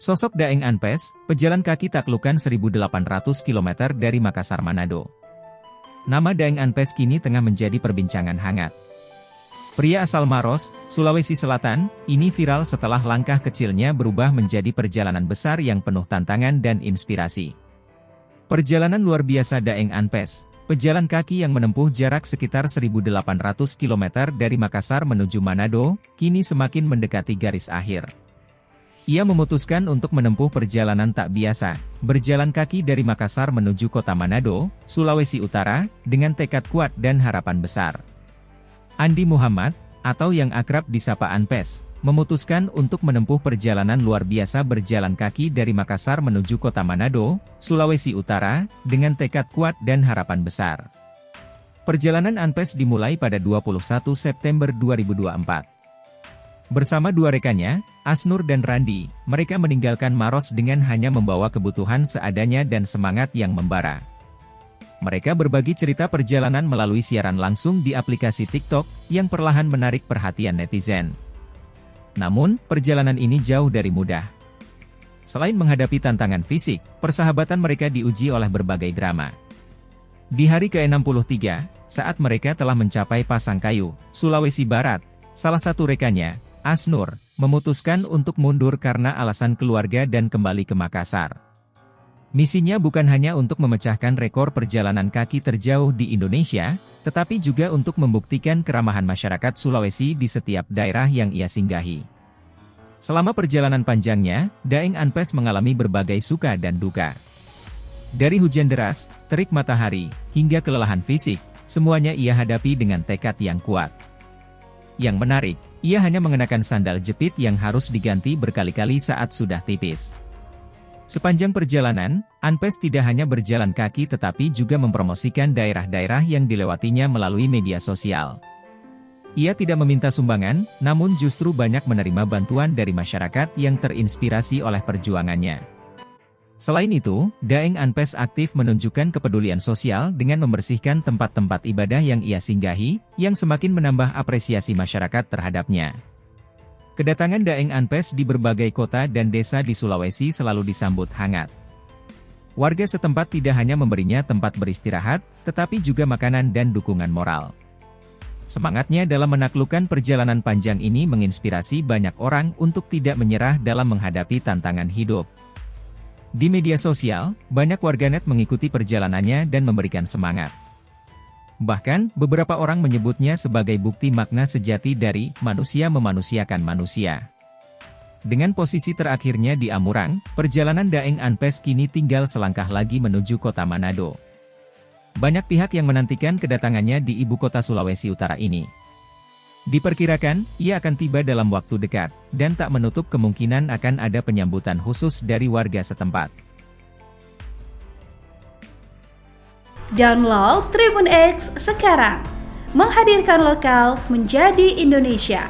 Sosok Daeng Anpes, pejalan kaki taklukan 1.800 km dari Makassar, Manado. Nama Daeng Anpes kini tengah menjadi perbincangan hangat. Pria asal Maros, Sulawesi Selatan, ini viral setelah langkah kecilnya berubah menjadi perjalanan besar yang penuh tantangan dan inspirasi. Perjalanan luar biasa Daeng Anpes, pejalan kaki yang menempuh jarak sekitar 1.800 km dari Makassar menuju Manado, kini semakin mendekati garis akhir. Ia memutuskan untuk menempuh perjalanan tak biasa, berjalan kaki dari Makassar menuju kota Manado, Sulawesi Utara, dengan tekad kuat dan harapan besar. Andi Muhammad, atau yang akrab disapa Anpes, memutuskan untuk menempuh perjalanan luar biasa berjalan kaki dari Makassar menuju kota Manado, Sulawesi Utara, dengan tekad kuat dan harapan besar. Perjalanan Anpes dimulai pada 21 September 2024. Bersama dua rekannya, Asnur dan Randi, mereka meninggalkan Maros dengan hanya membawa kebutuhan seadanya dan semangat yang membara. Mereka berbagi cerita perjalanan melalui siaran langsung di aplikasi TikTok, yang perlahan menarik perhatian netizen. Namun, perjalanan ini jauh dari mudah. Selain menghadapi tantangan fisik, persahabatan mereka diuji oleh berbagai drama. Di hari ke-63, saat mereka telah mencapai Pasangkayu, Sulawesi Barat, salah satu rekannya, Asnur, memutuskan untuk mundur karena alasan keluarga dan kembali ke Makassar. Misinya bukan hanya untuk memecahkan rekor perjalanan kaki terjauh di Indonesia, tetapi juga untuk membuktikan keramahan masyarakat Sulawesi di setiap daerah yang ia singgahi. Selama perjalanan panjangnya, Daeng Anpes mengalami berbagai suka dan duka. Dari hujan deras, terik matahari, hingga kelelahan fisik, semuanya ia hadapi dengan tekad yang kuat. Yang menarik, ia hanya mengenakan sandal jepit yang harus diganti berkali-kali saat sudah tipis. Sepanjang perjalanan, Anpes tidak hanya berjalan kaki tetapi juga mempromosikan daerah-daerah yang dilewatinya melalui media sosial. Ia tidak meminta sumbangan, namun justru banyak menerima bantuan dari masyarakat yang terinspirasi oleh perjuangannya. Selain itu, Daeng Anpes aktif menunjukkan kepedulian sosial dengan membersihkan tempat-tempat ibadah yang ia singgahi, yang semakin menambah apresiasi masyarakat terhadapnya. Kedatangan Daeng Anpes di berbagai kota dan desa di Sulawesi selalu disambut hangat. Warga setempat tidak hanya memberinya tempat beristirahat, tetapi juga makanan dan dukungan moral. Semangatnya dalam menaklukkan perjalanan panjang ini menginspirasi banyak orang untuk tidak menyerah dalam menghadapi tantangan hidup. Di media sosial, banyak warganet mengikuti perjalanannya dan memberikan semangat. Bahkan, beberapa orang menyebutnya sebagai bukti makna sejati dari manusia memanusiakan manusia. Dengan posisi terakhirnya di Amurang, perjalanan Daeng Anpes kini tinggal selangkah lagi menuju kota Manado. Banyak pihak yang menantikan kedatangannya di ibu kota Sulawesi Utara ini. Diperkirakan, ia akan tiba dalam waktu dekat, dan tak menutup kemungkinan akan ada penyambutan khusus dari warga setempat. Download Tribun X sekarang, menghadirkan lokal menjadi Indonesia.